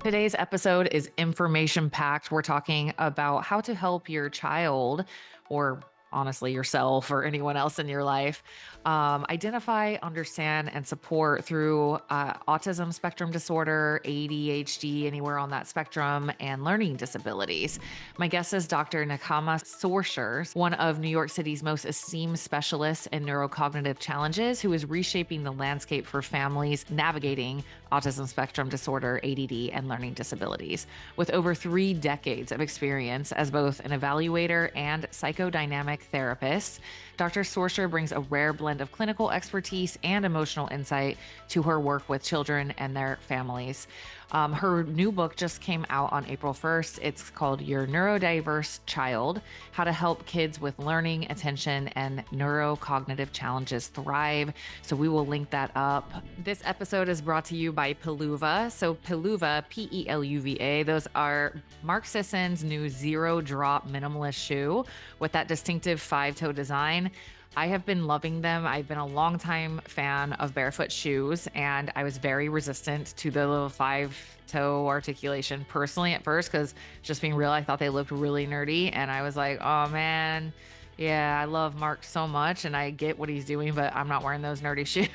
Today's episode is information packed. We're talking about how to help your child, or honestly, yourself or anyone else in your life, identify, understand, and support through autism spectrum disorder, ADHD, anywhere on that spectrum, and learning disabilities. My guest is Dr. Nechama Sorscher, one of New York City's most esteemed specialists in neurocognitive challenges, who is reshaping the landscape for families navigating autism spectrum disorder, ADD, and learning disabilities. With over 3 decades of experience as both an evaluator and psychodynamic therapist, Dr. Sorscher brings a rare blend of clinical expertise and emotional insight to her work with children and their families. Her new book just came out on April 1st. It's called Your Neurodiverse Child: How to Help Kids with Learning, Attention, and Neurocognitive Challenges Thrive. So we will link that up. This episode is brought to you by Peluva. So Peluva, Peluva, those are Mark Sisson's new zero drop minimalist shoe with that distinctive 5-toe design. I have been loving them. I've been a longtime fan of barefoot shoes, and I was very resistant to the little 5-toe articulation personally at first, because just being real, I thought they looked really nerdy. And I was like, oh man, yeah, I love Mark so much and I get what he's doing, but I'm not wearing those nerdy shoes.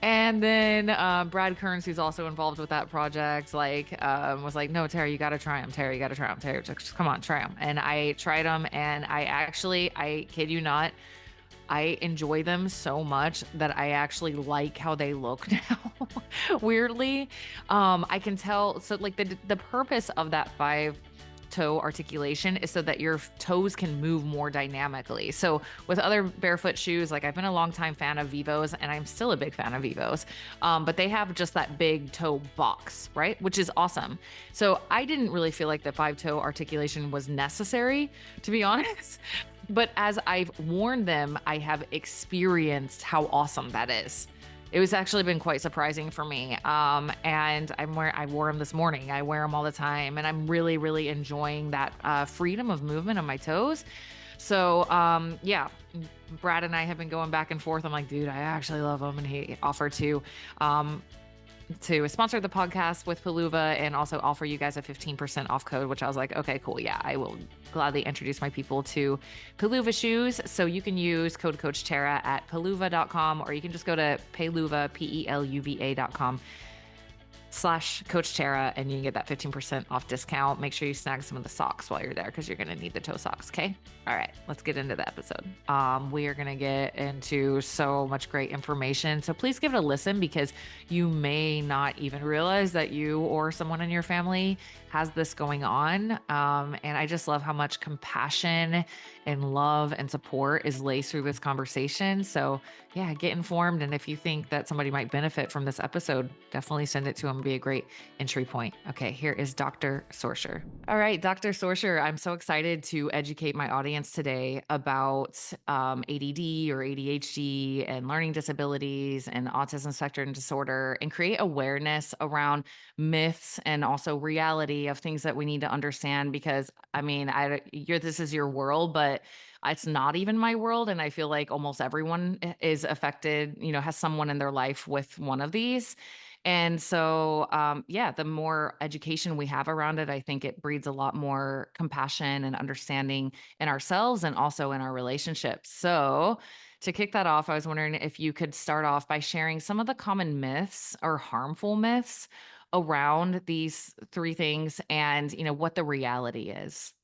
And then Brad Kearns, who's also involved with that project, was like, no, Tara, you got to try them. Tara, you got to try them. Tara, just come on, try them. And I tried them, and I kid you not, I enjoy them so much that I actually like how they look now. Weirdly, I can tell. So like the purpose of that 5-toe articulation is so that your toes can move more dynamically. So with other barefoot shoes, like I've been a long time fan of Vivos, and I'm still a big fan of Vivos, but they have just that big toe box, right? Which is awesome. So I didn't really feel like the 5-toe articulation was necessary, to be honest. But as I've worn them, I have experienced how awesome that is. It was actually been quite surprising for me. And I wore them this morning. I wear them all the time, and I'm really, really enjoying that freedom of movement on my toes. So, yeah, Brad and I have been going back and forth. I'm like, dude, I actually love them. And he offered to sponsor the podcast with Peluva and also offer you guys a 15% off code, which I was like, okay, cool. Yeah, I will gladly introduce my people to Peluva shoes. So you can use code Coach Tara at peluva.com, or you can just go to peluva, peluva.com/Coach Tara, and you can get that 15% off discount. Make sure you snag some of the socks while you're there, because you're going to need the toe socks. Okay. All right, let's get into the episode. We are going to get into so much great information. So please give it a listen, because you may not even realize that you or someone in your family has this going on. And I just love how much compassion and love and support is laced through this conversation. So yeah, get informed. And if you think that somebody might benefit from this episode, definitely send it to them. It'd be a great entry point. Okay, here is Dr. Sorscher. All right, Dr. Sorscher, I'm so excited to educate my audience today about ADD or ADHD and learning disabilities and autism spectrum disorder, and create awareness around myths and also reality of things that we need to understand. Because I mean, this is your world, but it's not even my world. And I feel like almost everyone is affected, has someone in their life with one of these. And so, yeah, the more education we have around it, I think it breeds a lot more compassion and understanding in ourselves and also in our relationships. So, to kick that off, I was wondering if you could start off by sharing some of the common myths or harmful myths around these 3 things, and, what the reality is.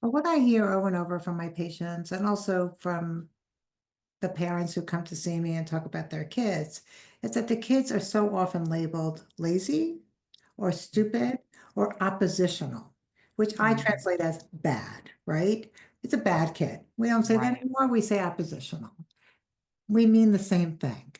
Well, what I hear over and over from my patients, and also from the parents who come to see me and talk about their kids, is that the kids are so often labeled lazy or stupid or oppositional, which I Mhm. translate as bad, right? It's a bad kid. We don't say that Right. anymore. We say oppositional. We mean the same thing.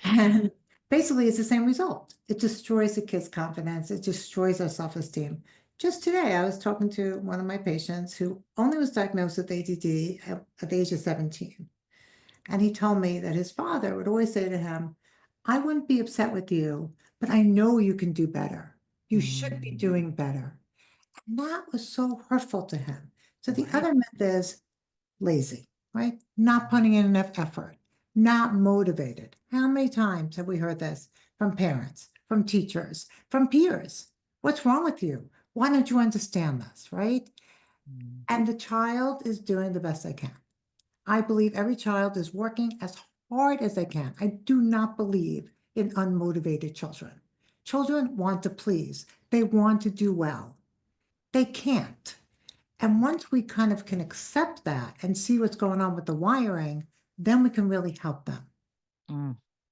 And basically, it's the same result. It destroys the kid's confidence. It destroys their self-esteem. Just today, I was talking to one of my patients who only was diagnosed with ADD at the age of 17. And he told me that his father would always say to him, I wouldn't be upset with you, but I know you can do better. You should be Mm, doing better. And that was so hurtful to him. So the right. other myth is lazy, right? Not putting in enough effort, not motivated. How many times have we heard this from parents? from teachers, from peers. What's wrong with you? Why don't you understand this, right? Mm. And the child is doing the best they can. I believe every child is working as hard as they can. I do not believe in unmotivated children. Children want to please. They want to do well. They can't. And once we kind of can accept that and see what's going on with the wiring, then we can really help them.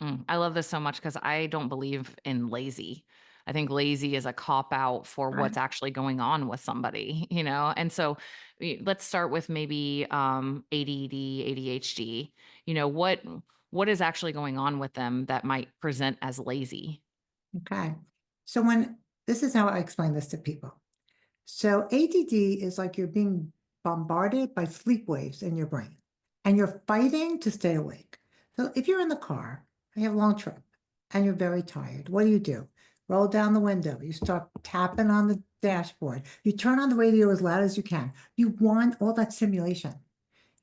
Mm, I love this so much because I don't believe in lazy. I think lazy is a cop out for Right. what's actually going on with somebody, you know? And so let's start with maybe ADD, ADHD. You know, what is actually going on with them that might present as lazy? Okay. So when this is how I explain this to people. So ADD is like you're being bombarded by sleep waves in your brain and you're fighting to stay awake. So if you're in the car and you have a long trip and you're very tired, what do? Roll down the window. You start tapping on the dashboard. You turn on the radio as loud as you can. You want all that stimulation.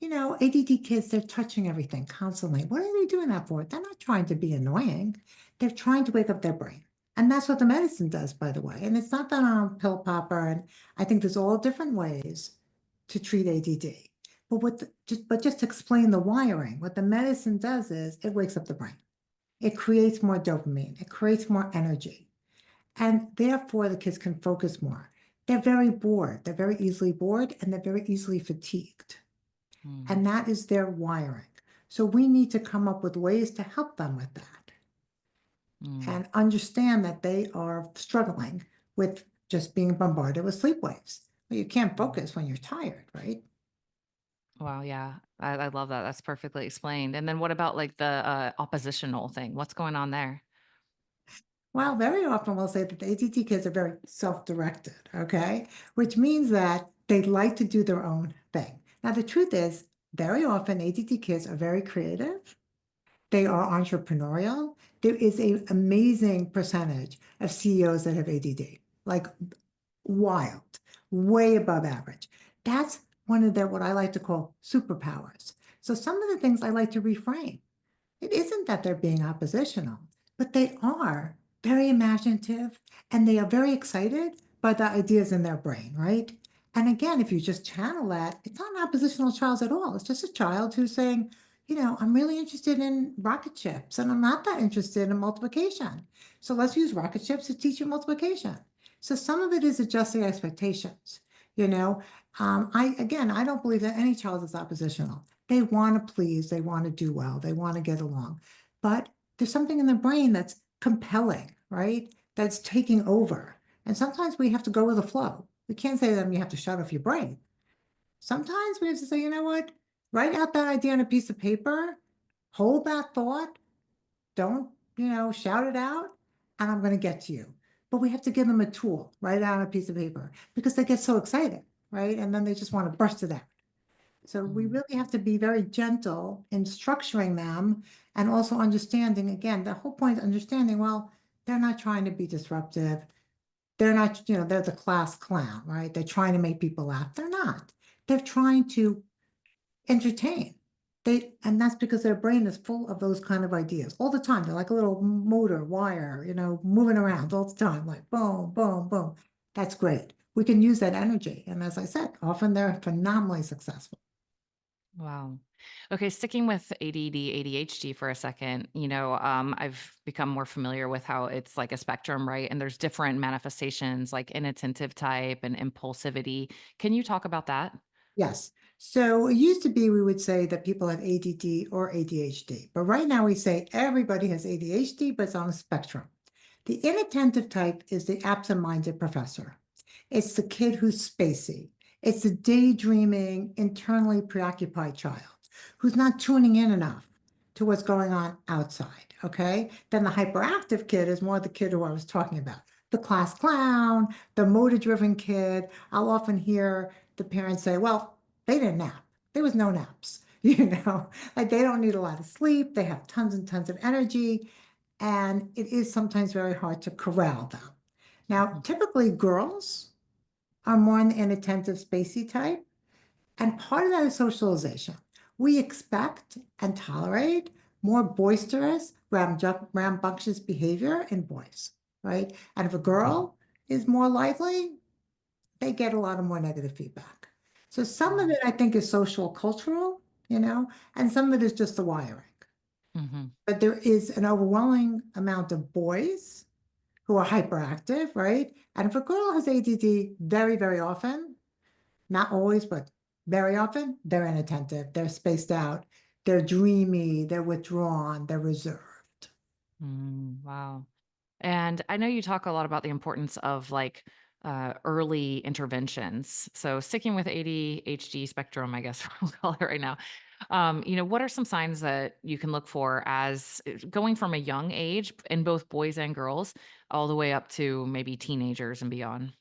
ADD kids, they're touching everything constantly. What are they doing that for? They're not trying to be annoying. They're trying to wake up their brain. And that's what the medicine does, by the way. And it's not that I'm a pill popper. And I think there's all different ways to treat ADD. But just to explain the wiring, what the medicine does is it wakes up the brain. It creates more dopamine. It creates more energy. And therefore, the kids can focus more. They're very bored. They're very easily bored and they're very easily fatigued. Mm, And that is their wiring. So we need to come up with ways to help them with that mm. and understand that they are struggling with just being bombarded with sleep waves. Well, you can't Mm. focus when you're tired, right? Wow, yeah. I love that. That's perfectly explained. And then what about like the oppositional thing? What's going on there? Well, very often we'll say that the ADT kids are very self-directed, okay? Which means that they like to do their own thing. Now, the truth is, very often ADT kids are very creative. They are entrepreneurial. There is an amazing percentage of CEOs that have ADD, like wild, way above average. That's one of their, what I like to call superpowers. So some of the things I like to reframe. It isn't that they're being oppositional, but they are very imaginative and they are very excited by the ideas in their brain, right? And again, if you just channel that, it's not an oppositional child at all. It's just a child who's saying, I'm really interested in rocket ships and I'm not that interested in multiplication. So let's use rocket ships to teach you multiplication. So some of it is adjusting expectations, you know. I don't believe that any child is oppositional. They want to please, they want to do well, they want to get along. But there's something in the brain that's compelling, right? That's taking over. And sometimes we have to go with the flow. We can't say to them, you have to shut off your brain. Sometimes we have to say, you know what? Write out that idea on a piece of paper, hold that thought, don't, shout it out, and I'm going to get to you. But we have to give them a tool, write it out on a piece of paper, because they get so excited, right? And then they just want to burst it out. So we Mm, really have to be very gentle in structuring them and also understanding, again, the whole point is understanding, well, they're not trying to be disruptive. They're not, they're the class clown, right? They're trying to make people laugh. They're not. They're trying to entertain. And that's because their brain is full of those kind of ideas all the time. They're like a little motor wire, moving around all the time, like boom, boom, boom. That's great. We can use that energy. And as I said, often they're phenomenally successful. wow. Okay, sticking with ADD, ADHD for a second, I've become more familiar with how it's like a spectrum, right? And there's different manifestations like inattentive type and impulsivity. Can you talk about that? Yes. So it used to be we would say that people have ADD or ADHD, but right now we say everybody has ADHD, but it's on a spectrum. The inattentive type is the absent-minded professor. It's the kid who's spacey. It's the daydreaming, internally preoccupied child who's not tuning in enough to what's going on outside. Okay. Then the hyperactive kid is more the kid who I was talking about, the class clown, the motor-driven kid. I'll often hear the parents say, well, they didn't nap. There was no naps, like they don't need a lot of sleep. They have tons and tons of energy. And it is sometimes very hard to corral them. Now, Mhm. typically girls are more in the inattentive, spacey type. And part of that is socialization. We expect and tolerate more boisterous, rambunctious behavior in boys. right? And if a Mhm. girl is more lively, they get a lot of more negative feedback. So some of Wow. it I think is social cultural, and some of it is just the wiring. Mhm. But there is an overwhelming amount of boys who are hyperactive, right? And if a girl has ADD very, very often, not always, but very often, they're inattentive, they're spaced out, they're dreamy, they're withdrawn, they're reserved. Wow. And I know you talk a lot about the importance of like early interventions. So sticking with ADHD spectrum, I guess we'll call it right now. What are some signs that you can look for as going from a young age in both boys and girls all the way up to maybe teenagers and beyond?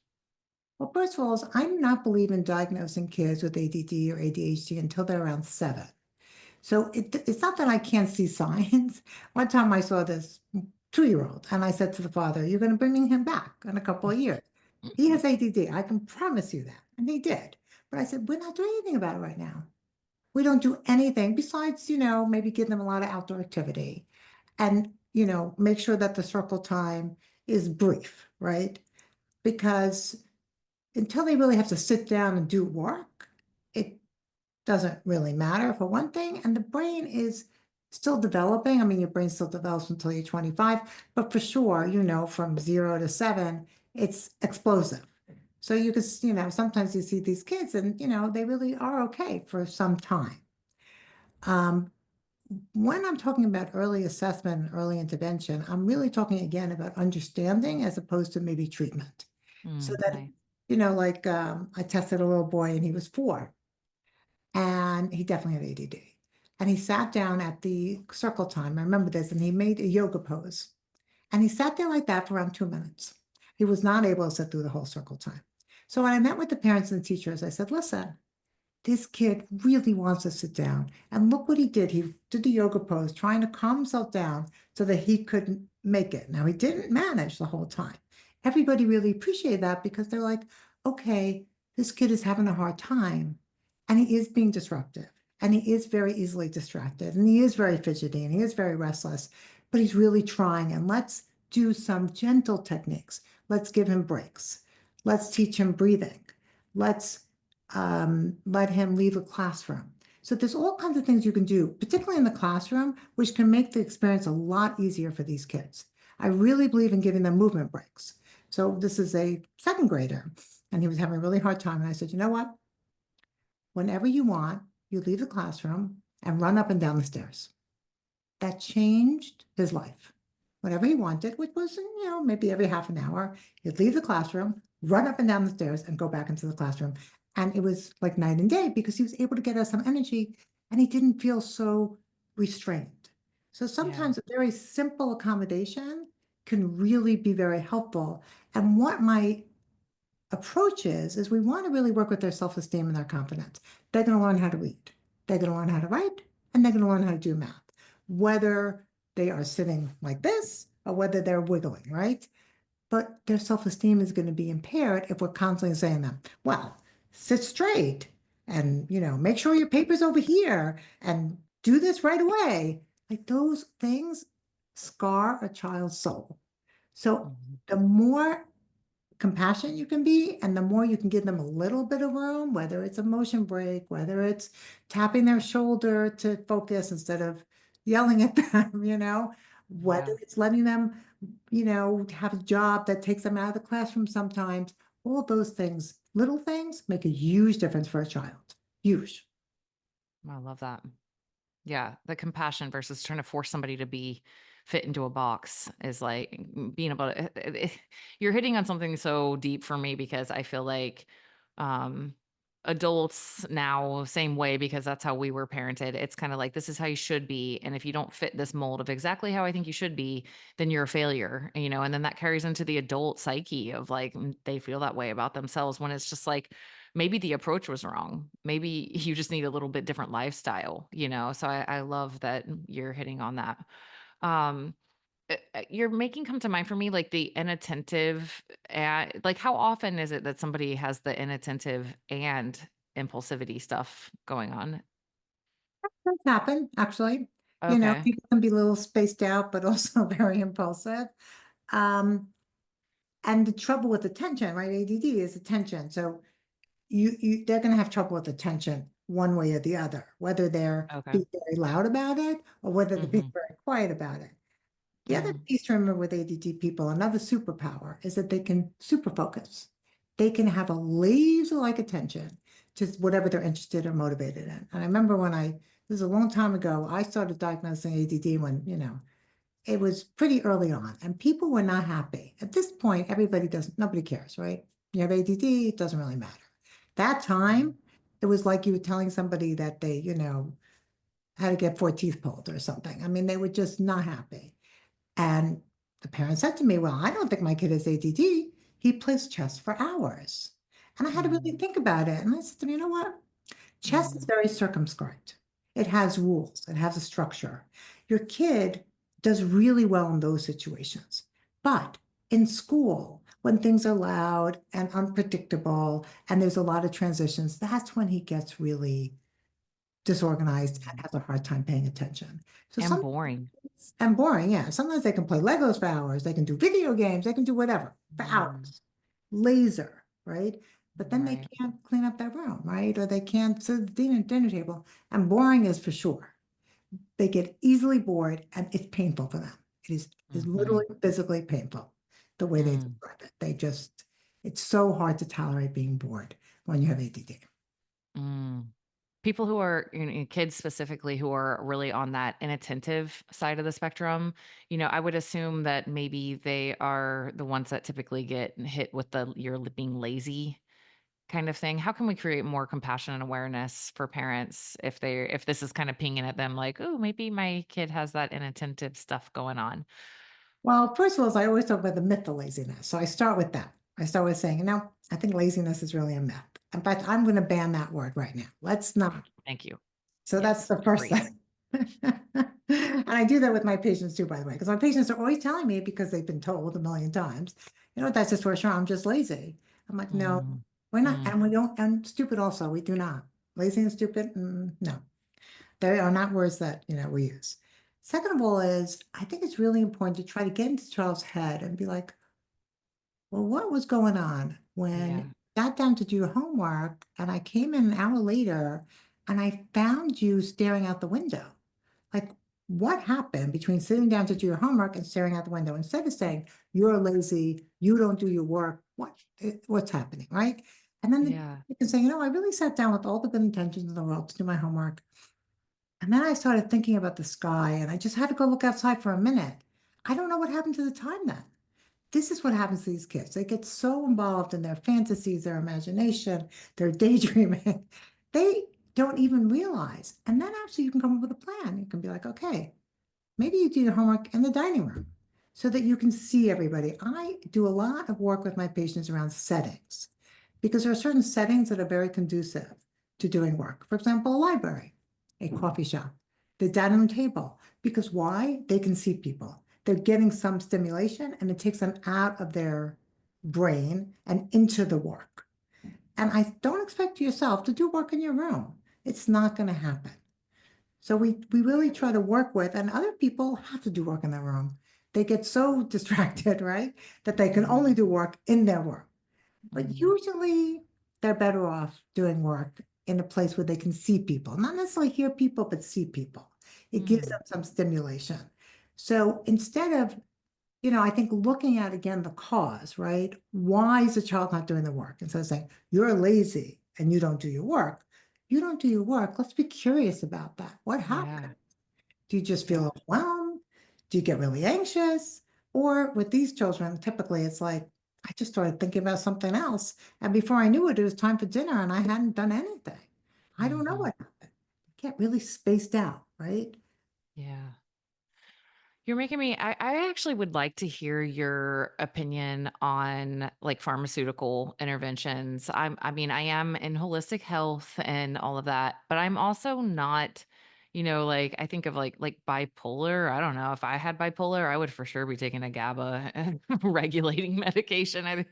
Well, first of all, I do not believe in diagnosing kids with ADD or ADHD until they're around 7. So it's not that I can't see signs. One time I saw this 2-year-old and I said to the father, "You're going to bring him back in a couple of years. He has ADD. I can promise you that." And he did. But I said, "We're not doing anything about it right now. We don't do anything besides, maybe give them a lot of outdoor activity and, make sure that the circle time is brief, right? Because until they really have to sit down and do work, it doesn't really matter for one thing. And the brain is still developing. I mean, your brain still develops until you're 25, but for sure, from 0 to 7, it's explosive. So sometimes you see these kids and, they really are okay for some time. Um, when I'm talking about early assessment and early intervention, I'm really talking again about understanding as opposed to maybe treatment. So that, Okay. like I tested a little boy and he was 4 and he definitely had ADD. And he sat down at the circle time. I remember this, and he made a yoga pose. And he sat there like that for around 2 minutes. He was not able to sit through the whole circle time. So when I met with the parents and the teachers, I said, "Listen, this kid really wants to sit down. And look what he did. He did the yoga pose, trying to calm himself down so that he could make it." Now, he didn't manage the whole time. Everybody really appreciated that because they're like, okay, this kid is having a hard time and he is being disruptive and he is very easily distracted and he is very fidgety and he is very restless, but he's really trying. And let's do some gentle techniques. Let's give him breaks. Let's teach him breathing. Let's let him leave the classroom. So there's all kinds of things you can do, particularly in the classroom, which can make the experience a lot easier for these kids. I really believe in giving them movement breaks. So this is a second grader, and he was having a really hard time. And I said, "You know what? Whenever you want, you leave the classroom and run up and down the stairs." That changed his life. Whenever he wanted, which was, maybe every half an hour, he'd leave the classroom, run up and down the stairs, and go back into the classroom. And it was like night and day because he was able to get us some energy and he didn't feel so restrained. So Yeah. sometimes a very simple accommodation can really be very helpful. And what my approach is we want to really work with their self-esteem and their confidence. They're going to learn how to read, they're going to learn how to write, and they're going to learn how to do math, whether they are sitting like this or whether they're wiggling, right? But their self-esteem is going to be impaired if we're constantly saying them, "Well, sit straight and, make sure your paper's over here and do this right away." Like those things scar a child's soul. So Mhm. the more compassionate you can be, and the more you can give them a little bit of room, whether it's a motion break, whether it's tapping their shoulder to focus instead of yelling at them, whether Yeah. it's letting them, have a job that takes them out of the classroom sometimes, all those things, little things make a huge difference for a child. Huge. I love that. Yeah, the compassion versus trying to force somebody to be fit into a box is like being able to you're hitting on something so deep for me because I feel like um adults now same way because that's how we were parented. It's kind of like this is how you should be, and if you don't fit this mold of exactly how I think you should be, then you're a failure, and then that carries into the adult psyche of like they feel that way about themselves when it's just like maybe the approach was wrong. Maybe you just need a little bit different lifestyle. So I love that you're hitting on that. Um, you're making come to mind for me like the inattentive, like how often is it that somebody has the inattentive and impulsivity stuff going on? That's happened, actually. Okay. People can be a little spaced out, but also very impulsive. Um, And the trouble with attention, right? ADD is attention. So they're going to have trouble with attention one way or the other, whether they're Okay. being very loud about it or whether they're being Mhm. very quiet about it. The other Mhm. piece to remember with ADD people, another superpower, is that they can super focus. They can have a laser-like attention to whatever they're interested or motivated in. And I remember this is a long time ago, I started diagnosing ADD when, it was pretty early on, and people were not happy. At this point, nobody cares, right? You have ADD, it doesn't really matter. That time, Mhm. it was like you were telling somebody that they, had to get four teeth pulled or something. I mean, they were just not happy. And the parent said to me, well, I don't think my kid has ADD. He plays chess for hours. And I had to really Mm. think about it. And I said to him, you know what? Chess is Mm. very circumscribed. It has rules, it has a structure. Your kid does really well in those situations. But in school, when things are loud and unpredictable and there's a lot of transitions, that's when he gets really disorganized and Mm. has a hard time paying attention. So And some boring. and boring, yeah. Sometimes they can play Legos for hours, they can do video games, they can do whatever for Mm. hours. Laser, right? But then they Right. can't clean up their room, right? Or they can't sit at the dinner table. And boring is for sure. They get easily bored and it's painful for them. It is literally Mhm. physically painful the way they Mm. describe it. It's so hard to tolerate being bored when you have ADD. Mm. People who are, kids specifically who are really on that inattentive side of the spectrum, I would assume that maybe they are the ones that typically get hit with the being lazy kind of thing. How can we create more compassion and awareness for parents if this is kind of pinging at them like, oh, maybe my kid has that inattentive stuff going on? Well, first of all, I always talk about the myth of laziness. So I start with that. I start with saying, no, I think laziness is really a myth. In fact, I'm going to ban that word right now. Let's not. Thank you. So that's Yes, the first agreed. thing. And I do that with my patients too, by the way, because my patients are always telling me because they've been told a million times, that's just for sure. I'm just lazy. I'm like, no, Mm. we're not. Mm. And we don't, and stupid also, we do not. Lazy and stupid, no. They are not words that, we use. Second of all is I think it's really important to try to get into the child's head and be like, well, what was going on when you Yeah. got down to do your homework and I came in an hour later and I found you staring out the window? Like, what happened between sitting down to do your homework and staring out the window? Instead of saying, you're lazy, you don't do your work, what's happening, right? And then Yeah. you can say, I really sat down with all the good intentions in the world to do my homework. And then I started thinking about the sky and I just had to go look outside for a minute. I don't know what happened to the time then. This is what happens to these kids. They get so involved in their fantasies, their imagination, their daydreaming. They don't even realize. And then actually you can come up with a plan. You can be like, okay, maybe you do your homework in the dining room so that you can see everybody. I do a lot of work with my patients around settings because there are certain settings that are very conducive to doing work. For example, a library, a coffee shop, the dining room table. Because why? They can see people. They're getting some stimulation and it takes them out of their brain and into the work. And I don't expect yourself to do work in your room. It's not going to happen. So we really try to work with, and other people have to do work in their room. They get so distracted, right, that they can only Mhm. do work in their work. But Mhm. usually they're better off doing work in a place where they can see people, not necessarily hear people, but see people. It gives them Mm. some stimulation. So instead of, I think looking at again the cause, right? Why is the child not doing the work? Instead of saying, you're lazy and you don't do your work. You don't do your work. Let's be curious about that. What happened? Yeah. Do you just Yeah. feel overwhelmed? Do you get really anxious? Or with these children, typically it's like, I just started thinking about something else. And before I knew it, it was time for dinner and I hadn't done anything. I don't know Mhm. what happened. Get really spaced out, right? Yeah. You're making me I actually would like to hear your opinion on like pharmaceutical interventions. I mean, I am in holistic health and all of that, but I'm also not, like I think of like bipolar. I don't know. If I had bipolar, I would for sure be taking a GABA and regulating medication.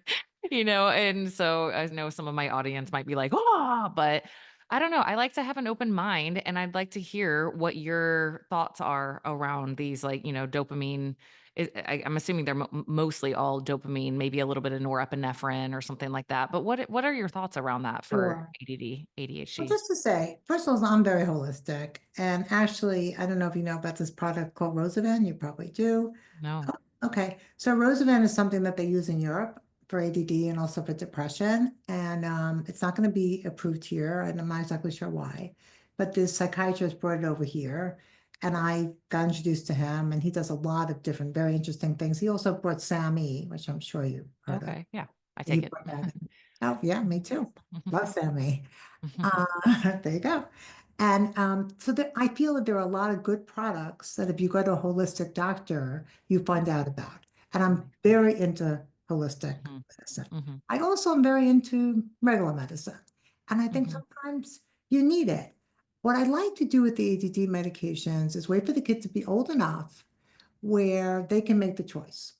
And so I know some of my audience might be like, oh, but I don't know. I like to have an open mind and I'd like to hear what your thoughts are around these like, dopamine I'm assuming they're mostly all dopamine, maybe a little bit of norepinephrine or something like that. But what are your thoughts around that for Sure. ADD, Well, ADHD? just to say, first of all, I'm very holistic. And actually, I don't know if you know about this product called Rosavan. You probably do. No. Oh, okay. So Rosavan is something that they use in Europe for ADD and also for depression. And it's not going to be approved here. And I'm not exactly sure why. But this psychiatrist brought it over here. And I got introduced to him. And he does a lot of different, very interesting things. He also brought SAMe, which I'm sure you've heard of. Okay. Yeah. I He take it. brought that in. Oh, yeah, me too. Love SAMe. There you go. And so there, I feel that there are a lot of good products that if you go to a holistic doctor, you find out about. And I'm very into holistic Mhm, medicine. mhm, I also am very into regular medicine. And I think mhm, sometimes you need it. What I like to do with the ADD medications is wait for the kid to be old enough where they can make the choice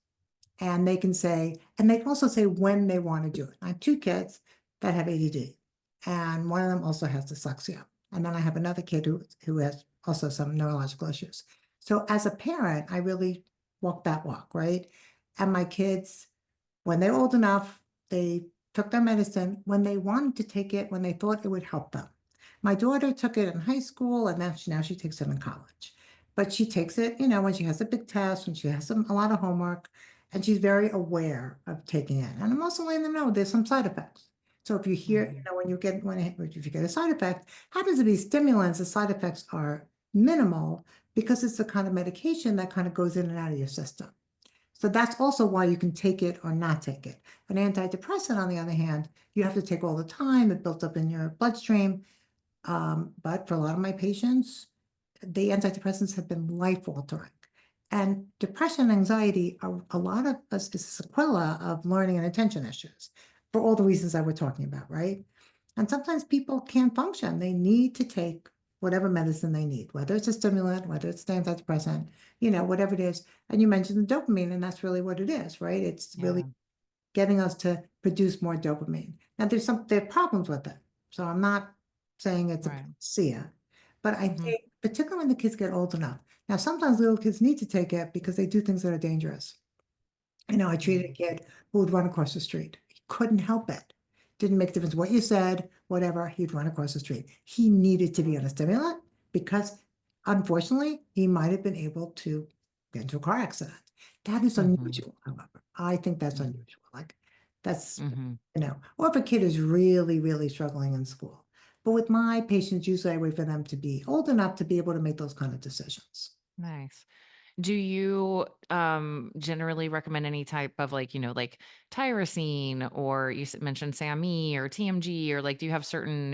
and they can say, and they can also say when they want to do it. I have two kids that have ADD, and one of them also has dyslexia. And then I have another kid who has also some neurological issues. So as a parent, I really walk that walk, right? And my kids, when they're old enough, they took their medicine when they wanted to take it, when they thought it would help them. My daughter took it in high school, and then now she takes it in college. But she takes it, when she has a big test, when she has a lot of homework, and she's very aware of taking it. And I'm also letting them know there's some side effects. So if you hear, mhm. if you get a side effect, happens to be stimulants, the side effects are minimal because it's the kind of medication that kind of goes in and out of your system. So that's also why you can take it or not take it. An antidepressant, on the other hand, you have to take all the time. It built up in your bloodstream. But for a lot of my patients, the antidepressants have been life altering. And depression and anxiety are a lot of us is a sequela of learning and attention issues for all the reasons that we're talking about, right? And sometimes people can't function. They need to take whatever medicine they need, whether it's a stimulant, whether it's an antidepressant, whatever it is. And you mentioned the dopamine, and that's really what it is, right? It's really Yeah. getting us to produce more dopamine. Now there are problems with it. So I'm not saying it's a Right. panacea, but I Mhm, think particularly when the kids get old enough. Now sometimes little kids need to take it because they do things that are dangerous. I treated a mhm, kid who would run across the street. He couldn't help it. Didn't make a difference what you said, whatever, he'd run across the street. He needed to be on a stimulant because unfortunately, he might have been able to get into a car accident. That is mhm, unusual, however. I think that's mhm, unusual. Like that's, mhm. or if a kid is really, really struggling in school. But with my patients, usually I wait for them to be old enough to be able to make those kind of decisions. Nice. Do you generally recommend any type of like, like tyrosine or mentioned SAMe or TMG or like do you have certain,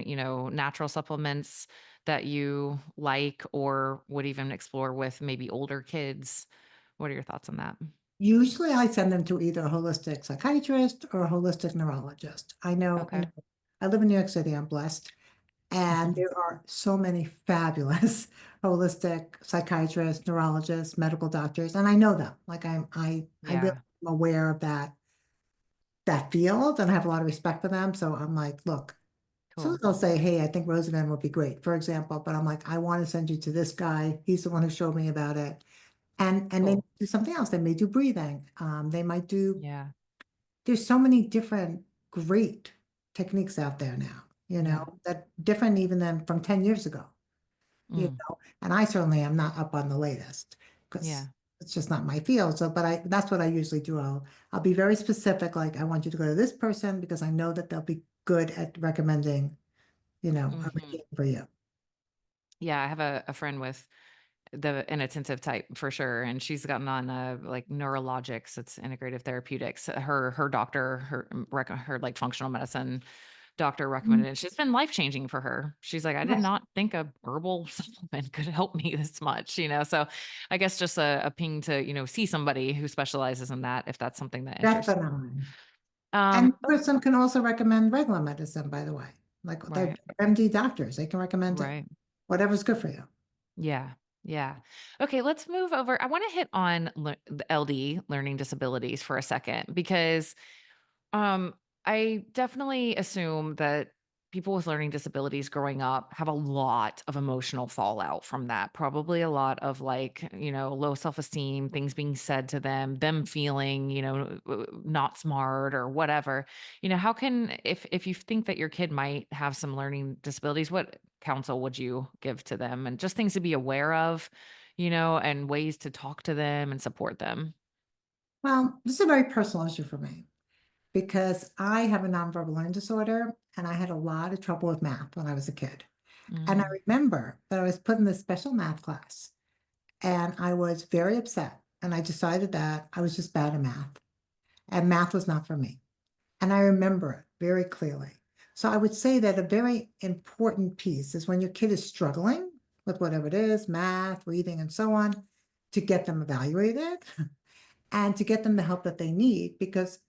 natural supplements that you like or would even explore with maybe older kids? What are your thoughts on that? Usually I send them to either a holistic psychiatrist or a holistic neurologist. I know, Okay. I live in New York City, I'm blessed, and there are so many fabulous holistic psychiatrists, neurologists, medical doctors, and I know them. Like I really Yeah, am aware of that field and I have a lot of respect for them. So I'm like, look, so cool. they'll say, hey, I think Rosamond would be great, for example, but I'm like, I want to send you to this guy. He's the one who showed me about it. And they Cool. do something else. They may do breathing. They might do, Yeah. there's so many different great techniques out there now, Yeah. that different even than from 10 years ago, Mm, and I certainly am not up on the latest because yeah. it's just not my field. So, but that's what I usually do. I'll be very specific, like I want you to go to this person because I know that they'll be good at recommending, a Hmm. routine for you. Yeah. I have a friend with an attentive type for sure, and she's gotten on, like, neurologics, it's integrative therapeutics. Her doctor, her, like, functional medicine doctor recommended Mhm. it, and she's been life-changing for her. She's like, "I did Yes, not think a herbal supplement could help me this much," So, I guess just a ping to, see somebody who specializes in that if that's something that interests you. definitely. And the Oh, person can also recommend regular medicine, by the way. Like they're right, MD doctors, they can recommend it. right. Whatever's good for you. Yeah. Yeah. Okay, let's move over. I wanna hit on the LD, learning disabilities, for a second because, um, I definitely assume that people with learning disabilities growing up have a lot of emotional fallout from that. Probably a lot of like, low self-esteem, things being said to them feeling, not smart or whatever. How can if you think that your kid might have some learning disabilities, what counsel would you give to them and just things to be aware of, and ways to talk to them and support them? Well, this is a very personal issue for me because I have a nonverbal learning disorder and I had a lot of trouble with math when I was a kid. And I Mm, remember that I was put in this special math class and I was very upset. And I decided that I was just bad at math and math was not for me. And I remember it very clearly. So I would say that a very important piece is when your kid is struggling with whatever it is, math, reading, and so on, to get them evaluated and to get them the help that they need because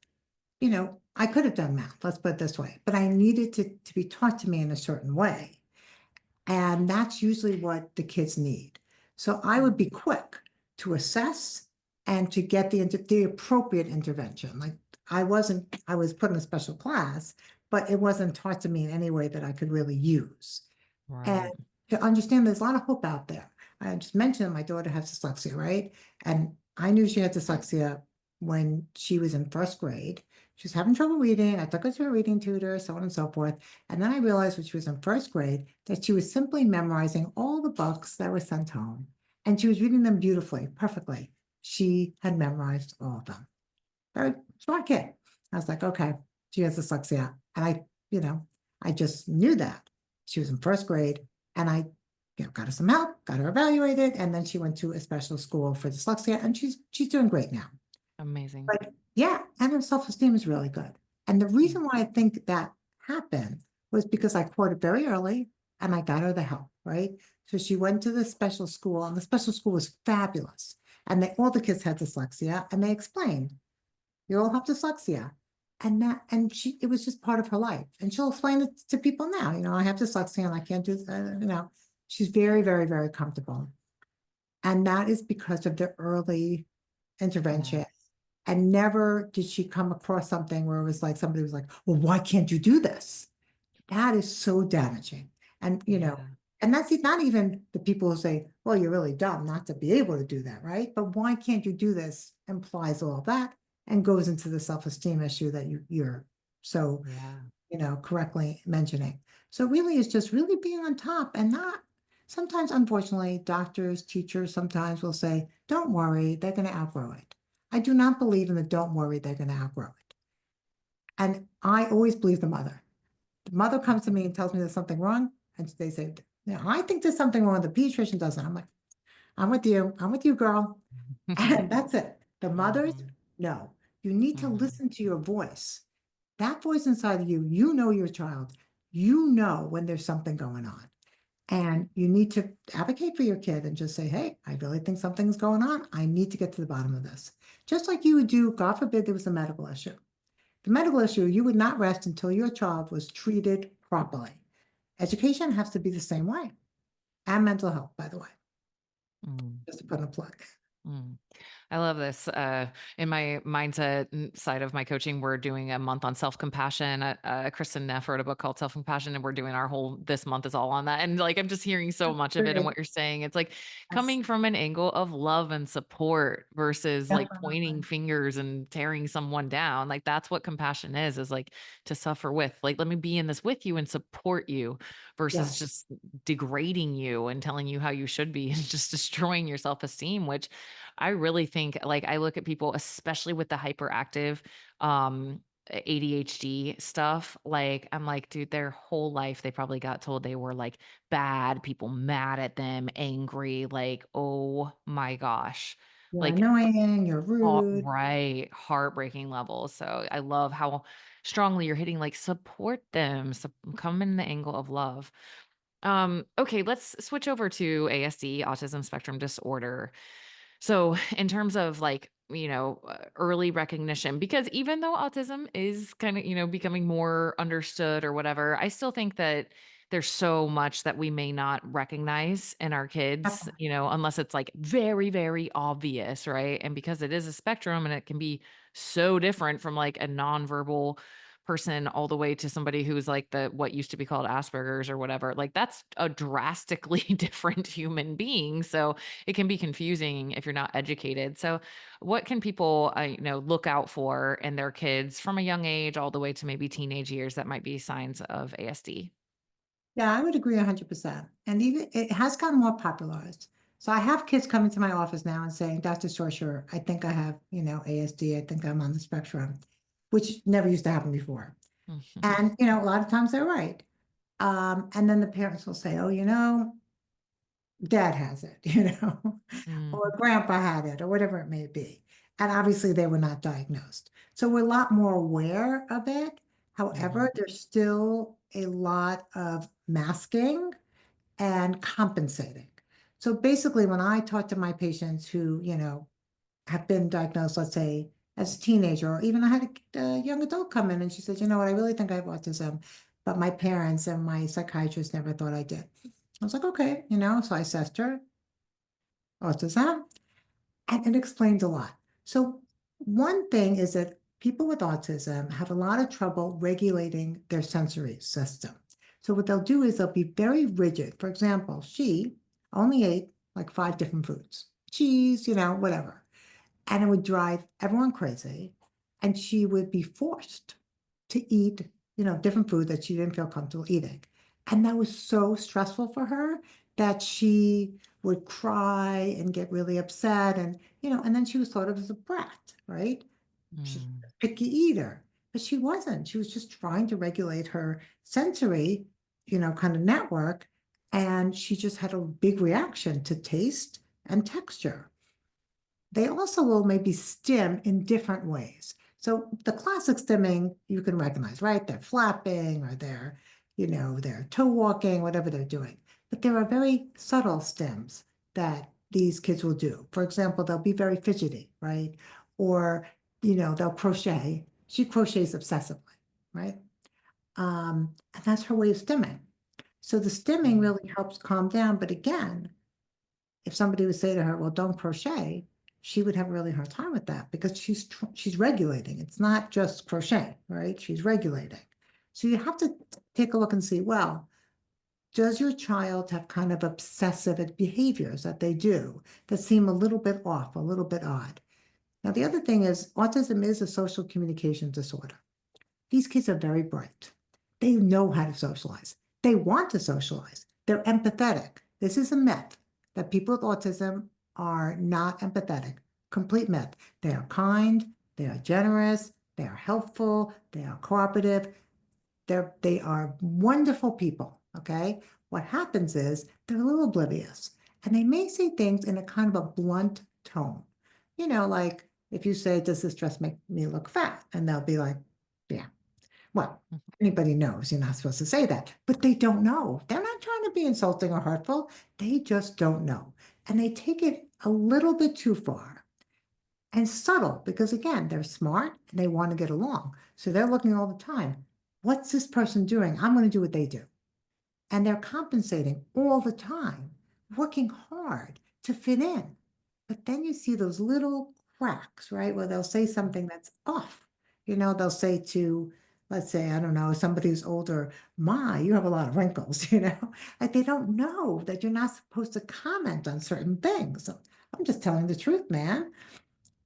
I could have done math, let's put it this way, but I needed to be taught to me in a certain way. And that's usually what the kids need. So I would be mm, quick to assess and to get the appropriate intervention. Like I was put in a special class, but it wasn't taught to me in any way that I could really use. And right. to understand there's a lot of hope out there. I just mentioned my daughter has dyslexia, right? And I knew she had dyslexia when she was in first grade. She was having trouble reading. I took her to a reading tutor, so on and so forth. And then I realized when she was in first grade that she was simply memorizing all the books that were sent home. And she was reading them beautifully, perfectly. She had memorized all of them. Very smart kid. I was like, okay, she has dyslexia. And I just knew that. She was in first grade and I, got her some help, got her evaluated, and then she went to a special school for dyslexia and she's doing great now. Amazing. But yeah, and her self-esteem is really good. And the Mm, reason why I think that happened was because I caught it very early and I got her the help, right? So she went to the special school and the special school was fabulous. And all the kids had dyslexia and they explained you all have dyslexia. It was just part of her life. And she'll explain it to people now, I have dyslexia and I can't do, she's very, very, very comfortable. And that is because of the early yeah. intervention. And never did she come across something where it was like, somebody was like, well, why can't you do this? That is so damaging. And, Yeah. and that's not even the people who say, well, you're really dumb not to be able to do that, right? But why can't you do this implies all that and goes into the self-esteem issue that you're so, Yeah. correctly mentioning. So really it's just really being on top and not sometimes, unfortunately, doctors, teachers sometimes will say, don't worry, they're going to outgrow it. I do not believe in the don't worry, they're going to outgrow it. And I always believe the mother. The mother comes to me and tells me there's something wrong, and they say, I think there's something wrong. The pediatrician doesn't. I'm like, I'm with you. I'm with you, girl. And that's it. The mothers, Mhm, no. You need to mhm. listen to your voice. That voice inside of you, you know your child. You know when there's something going on. And you need to advocate for your kid and just say, hey, I really think something's going on. I need to get to the bottom of this. Just like you would do, God forbid there was a medical issue. The medical issue, you would not rest until your child was treated properly. Education has to be the same way, and mental health, by the way, Mm, just to put in a plug. mm. I love this. In my mindset side of my coaching, we're doing a month on self compassion. Kristen Neff wrote a book called Self Compassion, and we're doing our whole this month is all on that. And like, I'm just hearing so much of it and Great. what you're saying. It's like Yes, coming from an angle of love and support versus like pointing definitely. fingers and tearing someone down. Like, that's what compassion is like to suffer with. Like, let me be in this with you and support you versus Yes. just degrading you and telling you how you should be and just destroying your self esteem, which I really think like I look at people, especially with the hyperactive ADHD stuff, like I'm like, dude, their whole life they probably got told they were like bad, people mad at them, angry, like, oh my gosh. You're Like annoying, you're rude. right, heartbreaking levels. So I love how strongly you're hitting like support them, come in the angle of love. Okay, let's switch over to ASD, autism spectrum disorder. So, in terms of like, early recognition, because even though autism is kind of, becoming more understood or whatever, I still think that there's so much that we may not recognize in our kids, Definitely. unless it's like very, very obvious, right? And because it is a spectrum and it can be so different from like a nonverbal person all the way to somebody who's like the what used to be called Asperger's or whatever. Like that's a drastically different human being. So it can be confusing if you're not educated. So what can people look out for in their kids from a young age all the way to maybe teenage years that might be signs of ASD? Yeah, I would agree 100%. And even it has gotten more popularized. So I have kids coming to my office now and saying, Dr. Sorscher, I think I have, ASD. I think I'm on the spectrum, which never used to happen before. Mhm. And, a lot of times they're right. And then the parents will say, oh, dad has it, or Mhm. grandpa had it, or whatever it may be. And obviously they were not diagnosed. So we're a lot more aware of it. However, Mhm. there's still a lot of masking and compensating. So basically, when I talk to my patients who, have been diagnosed, let's say, as a teenager, or even I had a young adult come in and she said, you know what, I really think I have autism, but my parents and my psychiatrist never thought I did. I was like, okay, so I assessed her autism, and it explains a lot. So one thing is that people with autism have a lot of trouble regulating their sensory system. So what they'll do is they'll be very rigid. For example, she only ate like 5 different foods, cheese, whatever. And it would drive everyone crazy. And she would be forced to eat, different food that she didn't feel comfortable eating. And that was so stressful for her that she would cry and get really upset. And then she was thought of as a brat, right? She's Mm. a picky eater, but she wasn't. She was just trying to regulate her sensory, kind of network. And she just had a big reaction to taste and texture. They also will maybe stim in different ways. So the classic stimming you can recognize, right? They're flapping or they're toe walking, whatever they're doing. But there are very subtle stims that these kids will do. For example, they'll be very fidgety, right? Or, they'll crochet. She crochets obsessively, right? And that's her way of stimming. So the stimming Mm. really helps calm down. But again, if somebody would say to her, well, don't crochet, she would have a really hard time with that because she's regulating. It's not just crochet, right? She's regulating. So you have to take a look and see, well, does your child have kind of obsessive behaviors that they do that seem a little bit off, a little bit odd? Now, the other thing is autism is a social communication disorder. These kids are very bright. They know how to socialize. They want to socialize. They're empathetic. This is a myth that people with autism are not empathetic. Complete myth. They are kind, they are generous, they are helpful, they are cooperative. They are wonderful people. Okay. What happens is they're a little oblivious and they may say things in a kind of a blunt tone. Like if you say, does this dress make me look fat? And they'll be like, yeah. Well, anybody knows you're not supposed to say that, but they don't know. They're not trying to be insulting or hurtful. They just don't know. And they take it a little bit too far and subtle because, again, they're smart and they want to get along. So they're looking all the time. What's this person doing? I'm going to do what they do. And they're compensating all the time, working hard to fit in. But then you see those little cracks, right? Where they'll say something that's off. They'll say to, let's say, I don't know, somebody who's older, Ma, you have a lot of wrinkles, Like they don't know that you're not supposed to comment on certain things. So I'm just telling the truth, man.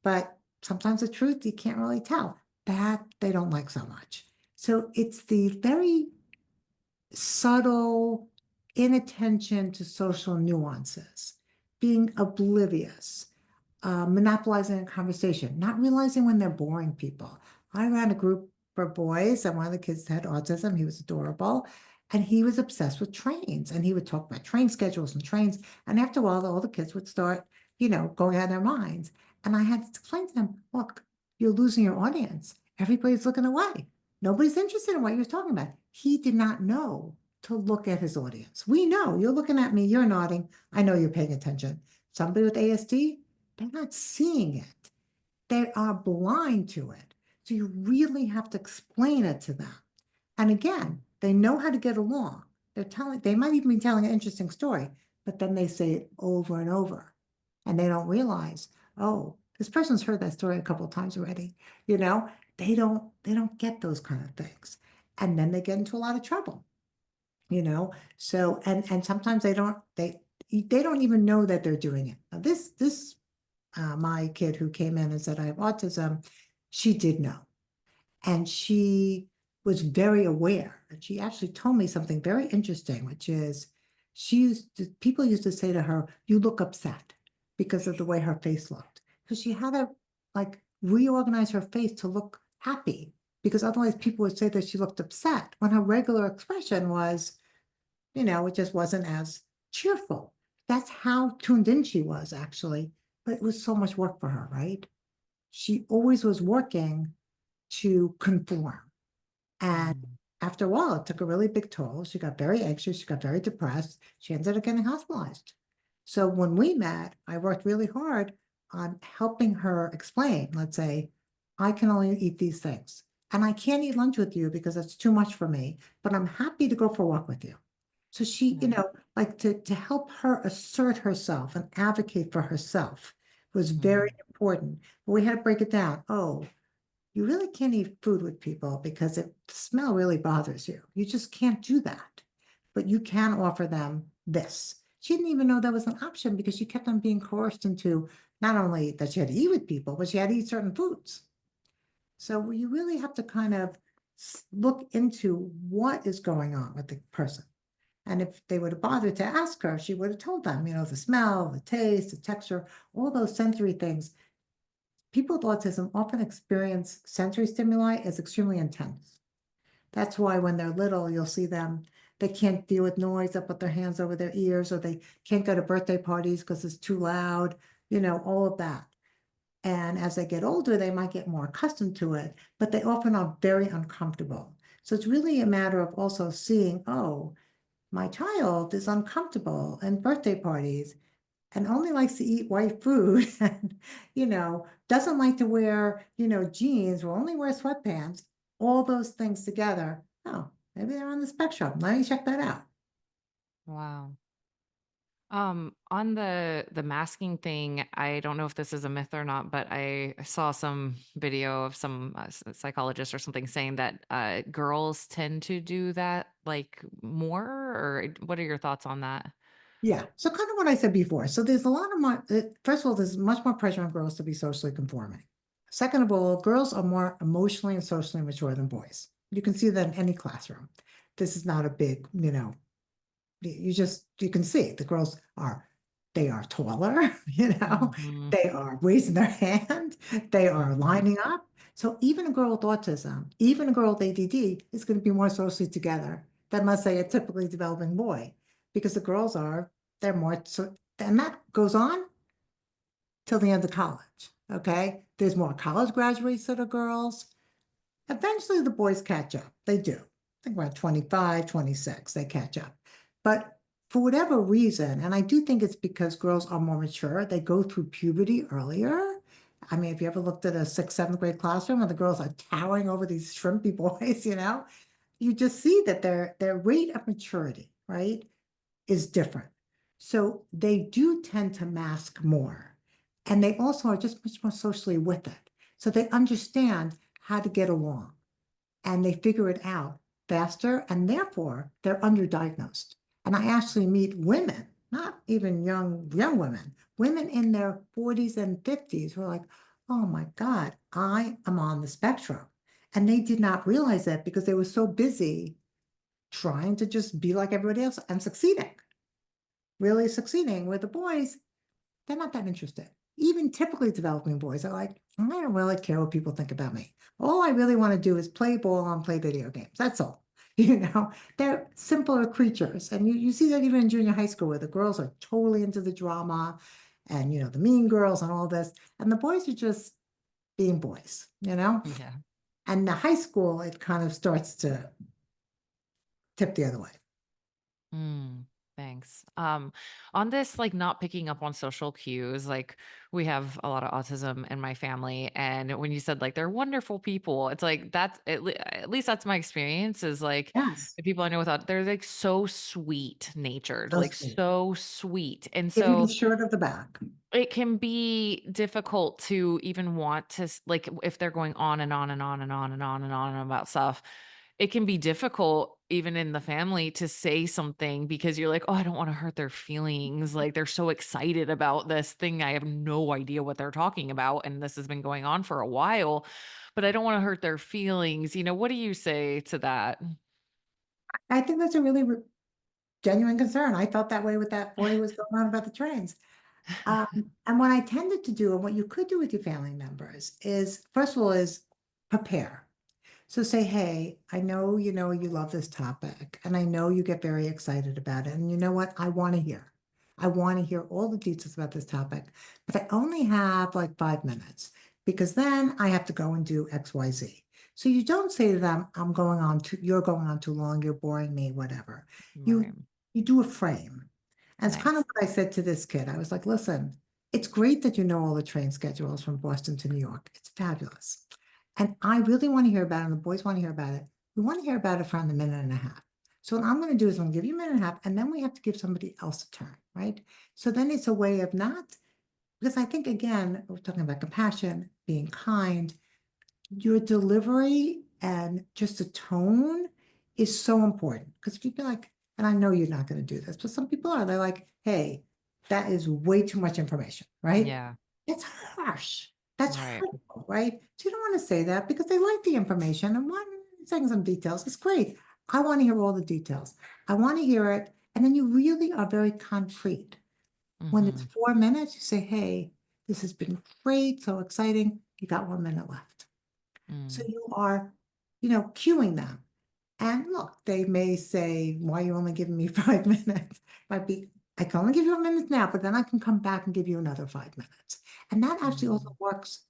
But sometimes the truth you can't really tell. That they don't like so much. So it's the very subtle inattention to social nuances, being oblivious, monopolizing a conversation, not realizing when they're boring people. I ran a group for boys, and one of the kids had autism. He was adorable, and he was obsessed with trains. And he would talk about train schedules and trains. And after a while, all the kids would start, going out of their minds. And I had to explain to them, look, you're losing your audience. Everybody's looking away. Nobody's interested in what you're talking about. He did not know to look at his audience. We know you're looking at me, you're nodding. I know you're paying attention. Somebody with ASD, they're not seeing it. They are blind to it. So you really have to explain it to them. And again, they know how to get along. They might even be telling an interesting story, but then they say it over and over. And they don't realize, oh, This person's heard that story a couple of times already, you know? They don't get those kind of things. And then they get into a lot of trouble, you know? So, and sometimes they don't even know that they're doing it. Now, my kid who came in and said, I have autism, she did know. And she was very aware. And she actually told me something very interesting, which is people used to say to her, you look upset because of the way her face looked. Because she had to like reorganize her face to look happy. Because otherwise people would say that she looked upset when her regular expression was, it just wasn't as cheerful. That's how tuned in she was actually. But it was so much work for her, right? She always was working to conform. And Mm. after a while, it took a really big toll. She got very anxious. She got very depressed. She ended up getting hospitalized. So when we met, I worked really hard on helping her explain, let's say, I can only eat these things. And I can't eat lunch with you because it's too much for me, but I'm happy to go for a walk with you. So she, Mm. like to help her assert herself and advocate for herself was very Mm. important. But we had to break it down. Oh, you really can't eat food with people because the smell really bothers you. You just can't do that. But you can offer them this. She didn't even know that was an option because she kept on being coerced into not only that she had to eat with people, but she had to eat certain foods. So you really have to kind of look into what is going on with the person. And if they would have bothered to ask her, she would have told them, the smell, the taste, the texture, all those sensory things. People with autism often experience sensory stimuli as extremely intense. That's why when they're little, you'll see them, they can't deal with noise, they'll put their hands over their ears, or they can't go to birthday parties because it's too loud, all of that. And as they get older, they might get more accustomed to it, but they often are very uncomfortable. So it's really a matter of also seeing, oh, my child is uncomfortable in birthday parties and only likes to eat white food and, doesn't like to wear, jeans or only wear sweatpants, all those things together. Oh, maybe they're on the spectrum. Let me check that out. Wow. On the masking thing, I don't know if this is a myth or not, but I saw some video of some psychologist or something saying that girls tend to do that like more. Or what are your thoughts on that? Yeah. So kind of what I said before. So there's a lot of more, first of all, there's much more pressure on girls to be socially conforming. Second of all, girls are more emotionally and socially mature than boys. You can see that in any classroom. This is not a big, you can see the girls they are taller, Hmm. they are raising their hand, they are Hmm. lining up. So even a girl with autism, even a girl with ADD is going to be more socially together than, let's say, a typically developing boy, because the girls they're more so, and that goes on till the end of college. Okay, there's more college graduates that are girls. Eventually, the boys catch up. They do. I think around 25, 26, they catch up. But for whatever reason, and I do think it's because girls are more mature, they go through puberty earlier. I mean, if you ever looked at a sixth, seventh grade classroom and the girls are towering over these shrimpy boys, you just see that their rate of maturity, right, is different. So they do tend to mask more. And they also are just much more socially with it. So they understand how to get along and they figure it out faster, and therefore they're underdiagnosed. And I actually meet women, not even young women in their 40s and 50s who are like, oh my God, I am on the spectrum. And they did not realize that because they were so busy trying to just be like everybody else and succeeding, really succeeding. With the boys, they're not that interested. Even typically developing boys are like, I don't really care what people think about me. All I really want to do is play ball and play video games. That's all. They're simpler creatures. And you see that even in junior high school where the girls are totally into the drama and, the mean girls and all this. And the boys are just being boys. Yeah. And the high school, it kind of starts to tip the other way. Mm, thanks. On this, like not picking up on social cues, like we have a lot of autism in my family. And when you said like they're wonderful people, it's like that's at least that's my experience is like Yes. the people I know without they're like so sweet natured, So like sweet. so sweet. And Give you the so shirt of the back. It can be difficult to even want to like, if they're going on and on and on and on and on and on about stuff, it can be difficult even in the family to say something because you're like, "Oh, I don't wanna hurt their feelings." Like, they're so excited about this thing, I have no idea what they're talking about, and this has been going on for a while, but I don't wanna hurt their feelings. What do you say to that? I think that's a really genuine concern. I felt that way with that boy who was going on about the trains. Um, and what I tended to do, and what you could do with your family members is, first of all, is prepare. So say, hey, I know you love this topic, and I know you get very excited about it. And you know what? I want to hear. I want to hear all the details about this topic, but I only have like 5 minutes because then I have to go and do XYZ. So you don't say to them, you're going on too long, you're boring me, whatever. Right. You do a frame. And it's kind of Nice. what I said to this kid. I was like, listen, it's great that you know all the train schedules from Boston to New York. It's fabulous. And I really want to hear about it, and the boys want to hear about it. We want to hear about it for around a minute and a half. So what I'm going to do is I'm going to give you a minute and a half, and then we have to give somebody else a turn, right? So then it's a way of not, because I think, again, we're talking about compassion, being kind, your delivery and just the tone is so important. Because if you be like, and I know you're not going to do this, but some people are, they're like, hey, that is way too much information, right? Yeah. It's harsh. That's Right. hurtful, right? So you don't want to say that because they like the information and want saying some details. It's great. I want to hear all the details. I want to hear it. And then you really are very concrete. When it's Mhm. 4 minutes, you say, hey, this has been great, so exciting. You got 1 minute left. So Mm. you are, cueing them. And look, they may say, why are you only giving me 5 minutes? Might be, I can only give you a minute now, but then I can come back and give you another 5 minutes. And that actually also Mhm. works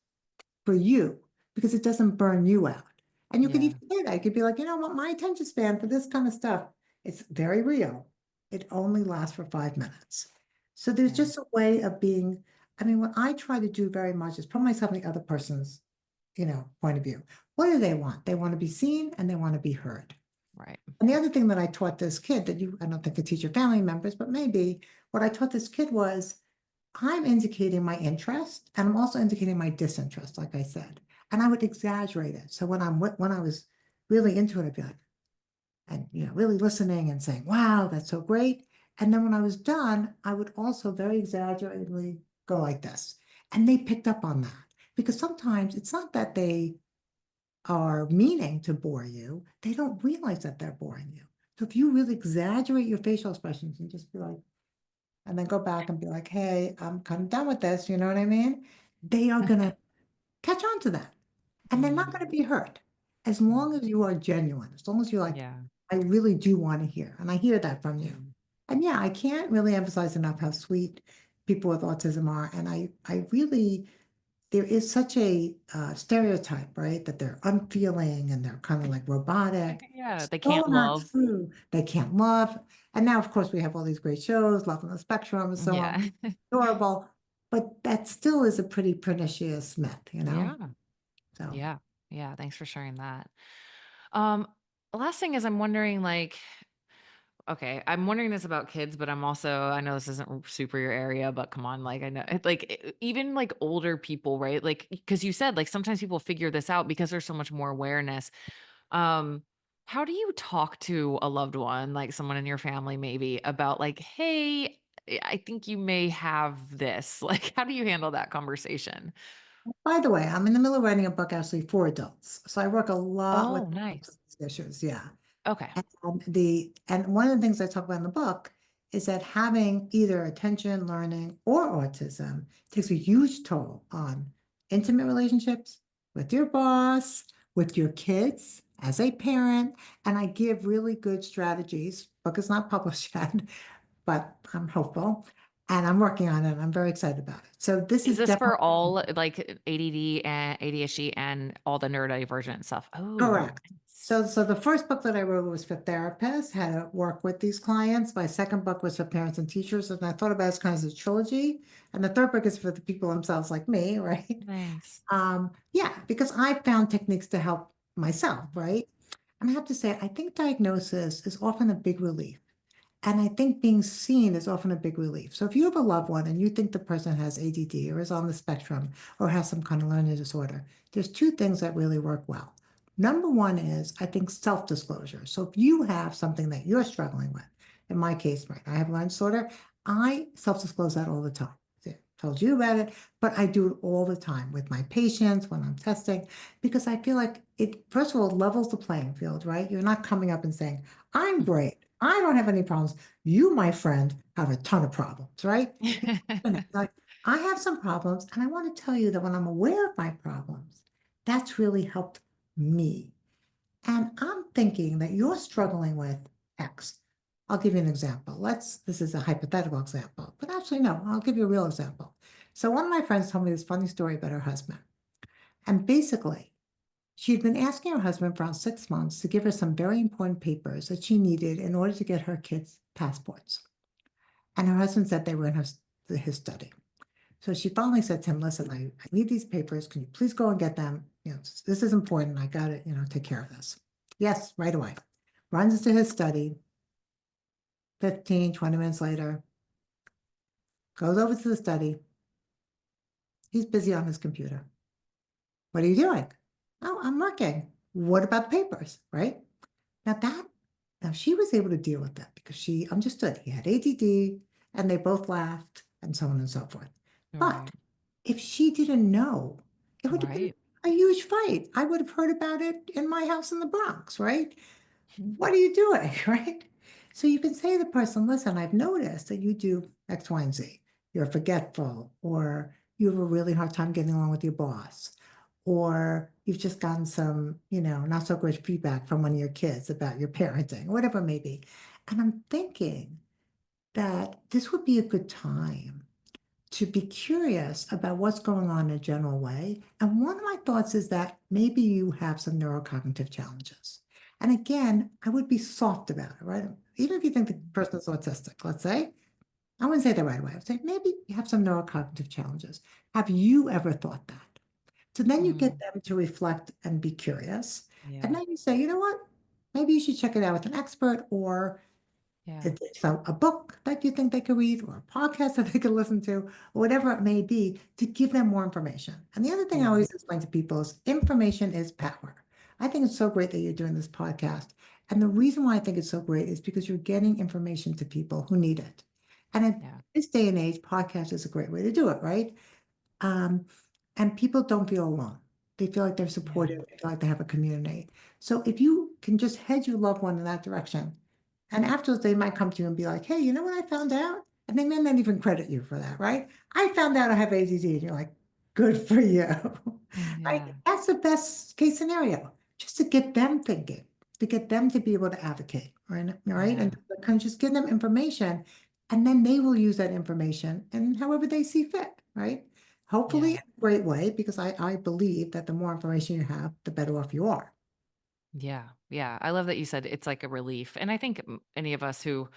for you because it doesn't burn you out. And you could Yeah. even say that. You could be like, you know what, my attention span for this kind of stuff, it's very real. It only lasts for 5 minutes. So there's Yeah. just a way of being, I mean, what I try to do very much is put myself in the other person's, point of view. What do they want? They want to be seen and they want to be heard. Right. And the other thing that I taught this kid that I don't think could teach your family members, but maybe what I taught this kid was I'm indicating my interest and I'm also indicating my disinterest, like I said. And I would exaggerate it. So when I was really into it, I'd be like, and really listening and saying, wow, that's so great. And then when I was done, I would also very exaggeratedly go like this. And they picked up on that because sometimes it's not that they are meaning to bore you, they don't realize that they're boring you. So if you really exaggerate your facial expressions and just be like, and then go back and be like, hey, I'm kind of done with this, you know what I mean? They are going to catch on to that. And they're not Mm. going to be hurt as Mm. long as you are genuine, as long as you're like, Yeah. I really do want to hear. And I hear that from you. Mm. And yeah, I can't really emphasize enough how sweet people with autism are. And I really, there is such a stereotype, right? That they're unfeeling and they're kind of like robotic. Yeah, they So can't not love. true. They can't love. And now, of course, we have all these great shows, Love on the Spectrum and so on. Yeah. Adorable. But that still is a pretty pernicious myth, Yeah. So Yeah. Yeah, thanks for sharing that. Um, the last thing is I'm wondering, like, okay, I'm wondering this about kids, but I know this isn't super your area, but come on, like, I know, even like older people, right? Like, because you said, like, sometimes people figure this out because there's so much more awareness. Um, how do you talk to a loved one, like someone in your family maybe, about like, "Hey, I think you may have this." Like, how do you handle that conversation? by the way, I'm in the middle of writing a book actually for adults. So I work a lot with Oh, nice. these issues. Yeah. Okay. And one of the things I talk about in the book is that having either attention, learning, or autism takes a huge toll on intimate relationships with your boss, with your kids, as a parent. And I give really good strategies. Book is not published yet, but I'm hopeful. And I'm working on it. I'm very excited about it. So this Is is this for definitely all, like, ADD and ADHD and all the neurodivergent stuff? Oh, correct. nice. So the first book that I wrote was for therapists, how to work with these clients. My second book was for parents and teachers, and I thought about it as kind of a trilogy. And the third book is for the people themselves, like me, right? Nice. Yeah, because I found techniques to help myself, right? And I have to say, I think diagnosis is often a big relief. And I think being seen is often a big relief. So if you have a loved one and you think the person has ADD or is on the spectrum or has some kind of learning disorder, there's two things that really work well. Number one is, I think, self-disclosure. So if you have something that you're struggling with, in my case, right, I have learning disorder, I self-disclose that all the time. I told you about it, but I do it all the time with my patients when I'm testing, because I feel like it, first of all, levels the playing field, right? You're not coming up and saying, I'm great. I don't have any problems. You, my friend, have a ton of problems, right? Like, I have some problems, and I want to tell you that when I'm aware of my problems, that's really helped me. And I'm thinking that you're struggling with X. I'll give you an example. This is a hypothetical example, but actually, no, I'll give you a real example. So one of my friends told me this funny story about her husband. And basically, she'd been asking her husband for around 6 months to give her some very important papers that she needed in order to get her kids' passports. And her husband said they were in his study. So she finally said to him, listen, I need these papers. Can you please go and get them? This is important. I got to, take care of this. Yes, right away. Runs to his study. 15, 20 minutes later, goes over to the study. He's busy on his computer. What are you doing? Oh, I'm working. What about the papers, right? Now now she was able to deal with that because she understood he had ADD and they both laughed and so on and so forth. But Right. if she didn't know, it would have been Right. a huge fight. I would have heard about it in my house in the Bronx, right? What are you doing, right? So you can say to the person, listen, I've noticed that you do X, Y, and Z. You're forgetful, or you have a really hard time getting along with your boss, or you've just gotten some, not so great feedback from one of your kids about your parenting, whatever it may be. And I'm thinking that this would be a good time to be curious about what's going on in a general way. And one of my thoughts is that maybe you have some neurocognitive challenges. And again, I would be soft about it, right? Even if you think the person is autistic, let's say, I wouldn't say that right away. I would say maybe you have some neurocognitive challenges. Have you ever thought that? So then you get Mm, them to reflect and be curious. And yeah. then you say, you know what? Maybe you should check it out with an expert, or Yeah. it's a book that you think they could read, or a podcast that they could listen to, or whatever it may be, to give them more information. And the other thing I Yeah. always explain to people is information is power. I think it's so great that you're doing this podcast. And the reason why I think it's so great is because you're getting information to people who need it. And in Yeah. this day and age, podcast is a great way to do it, right? Um, and people don't feel alone. They feel like they're Yeah. supported. They feel like they have a community. So if you can just head your loved one in that direction, and afterwards they might come to you and be like, hey, you know what I found out? And they may not even credit you for that, right? I found out I have ADD. And you're like, good for you, right? Yeah. That's the best case scenario, just to get them thinking, to get them to be able to advocate, right? Right? Yeah. And kind of just give them information, and then they will use that information and however they see fit, right? Hopefully Yeah. in a great way, because I believe that the more information you have, the better off you are. Yeah. Yeah. I love that you said it's like a relief. And I think any of us who,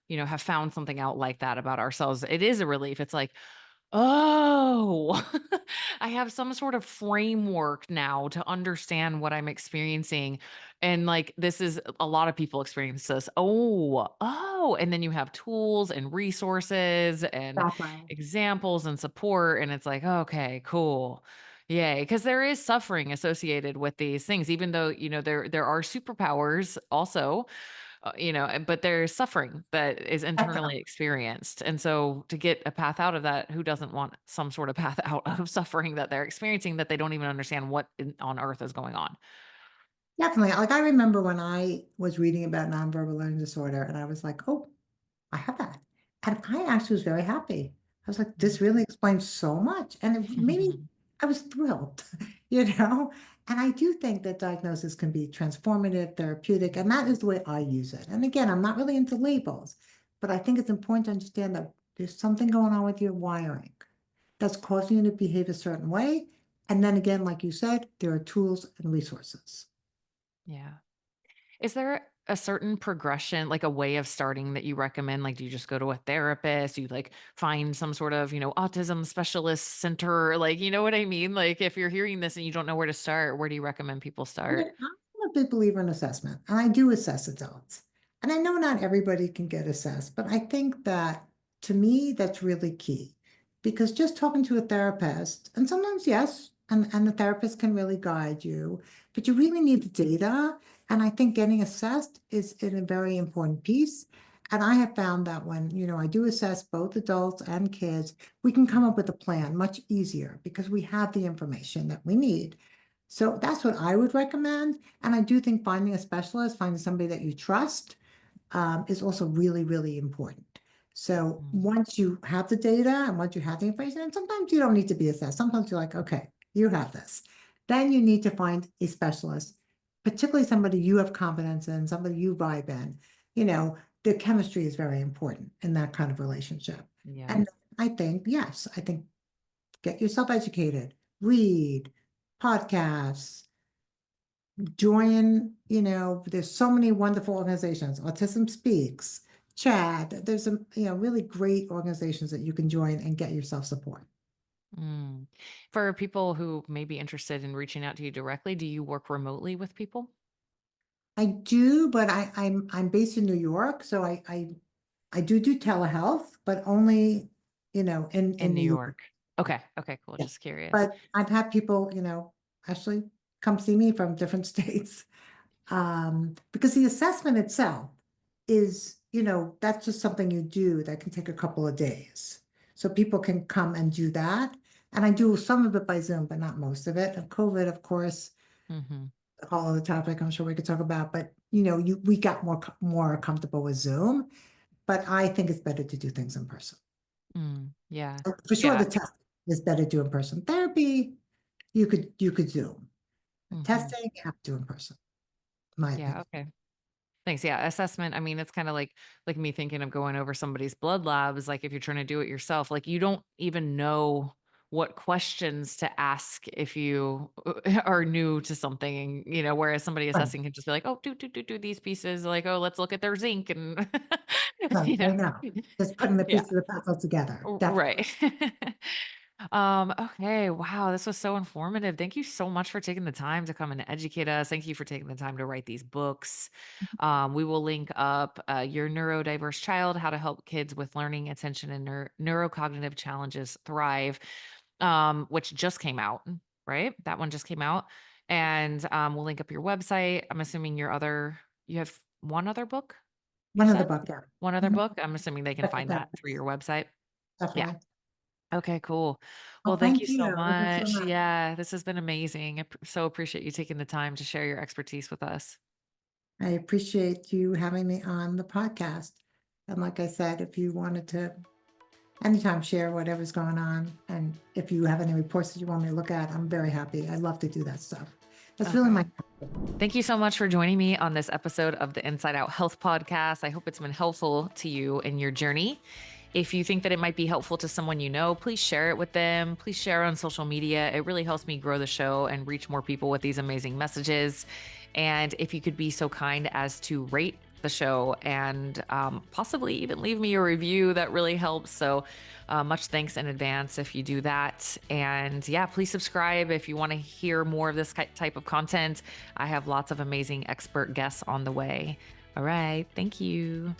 have found something out like that about ourselves, it is a relief. It's like, oh, I have some sort of framework now to understand what I'm experiencing. And like, this is a lot of people experience this. Oh. And then you have tools and resources and Exactly. examples and support. And it's like, okay, cool. Yay. Because there is suffering associated with these things, even though, there are superpowers also, but there's suffering that is internally Definitely. experienced. And so to get a path out of that, who doesn't want some sort of path out of suffering that they're experiencing that they don't even understand what on earth is going on? Definitely. Like I remember when I was reading about nonverbal learning disorder, and I was like, oh, I have that. And I actually was very happy. I was like, this really explains so much. And it made me, I was thrilled, you know? And I do think that diagnosis can be transformative, therapeutic, and that is the way I use it. And again, I'm not really into labels, but I think it's important to understand that there's something going on with your wiring that's causing you to behave a certain way. And then again, like you said, there are tools and resources. Yeah. Is there a certain progression, like a way of starting that you recommend? Like, do you just go to a therapist? Do you like find some sort of, autism specialist center? Like, you know what I mean? Like, if you're hearing this and you don't know where to start, where do you recommend people I mean, start? I'm a big believer in assessment, and I do assess adults. And I know not everybody can get assessed, but I think that to me, that's really key. Because just talking to a therapist, and sometimes, yes, and the therapist can really guide you, but you really need the data. And I think getting assessed is a very important piece. And I have found that when, I do assess both adults and kids, we can come up with a plan much easier because we have the information that we need. So that's what I would recommend. And I do think finding a specialist, finding somebody that you trust, is also really, really important. So Mm. once you have the data and once you have the information, and sometimes you don't need to be assessed. Sometimes you're like, okay, you have this. Then you need to find a specialist, particularly somebody you have confidence in, somebody you vibe in. The chemistry is very important in that kind of relationship. Yeah. And I think, yes, I think get yourself educated, read podcasts, join, there's so many wonderful organizations, Autism Speaks, Chad, there's some, really great organizations that you can join and get yourself support. Mm. For people who may be interested in reaching out to you directly, do you work remotely with people I do, but I'm based in New York, so I do telehealth, but only, in in New New York. York? Okay. Okay, cool. Yeah. Just curious. But I've had people, actually come see me from different states. Because the assessment itself is, that's just something you do that can take a couple of days. So people can come and do that. And I do some of it by Zoom, but not most of it. And COVID, of course, Mhm. a whole other topic I'm sure we could talk about, but we got more comfortable with Zoom, but I think it's better to do things in person. Mm. Yeah. So for sure, Yeah. the test is better to do in person. Therapy, you could Zoom. Mhm. Testing, you have to do in person, my Yeah, opinion. okay. Thanks. Yeah, assessment. I mean, it's kind of like me thinking of going over somebody's blood labs. Like if you're trying to do it yourself, like you don't even know what questions to ask if you are new to something, whereas somebody Right. assessing can just be like, oh, do these pieces, like, oh, let's look at their zinc and Right, you I know. know. Just putting the Yeah. pieces of the puzzle together, definitely. Right. Okay. Wow. This was so informative. Thank you so much for taking the time to come and educate us. Thank you for taking the time to write these books. We will link up Your Neurodiverse Child, How to Help Kids with Learning, Attention, and Neurocognitive Challenges Thrive, which just came out, right? That one just came out. And we'll link up your website. I'm assuming you have one other book, you One other said? book, yeah. One other Mhm. book. I'm assuming they can find that through Psychotherapies, your website. Yeah. definitely. Okay, cool. Well, Well, thank you thank so you. Thanks so much. much. Yeah, this has been amazing. So appreciate you taking the time to share your expertise with us. I appreciate you having me on the podcast. And like I said, if you wanted to anytime share whatever's going on, and if you have any reports that you want me to look at, I'm very happy. I love to do that stuff. That's really Okay. my Thank you so much for joining me on this episode of the Inside Out Health Podcast. I hope it's been helpful to you in your journey. If you think that it might be helpful to someone you know, please share it with them. Please share on social media. It really helps me grow the show and reach more people with these amazing messages. And if you could be so kind as to rate the show and possibly even leave me a review, that really helps. So, much thanks in advance if you do that. And yeah, please subscribe if you want to hear more of this type of content. I have lots of amazing expert guests on the way. All right. Thank you.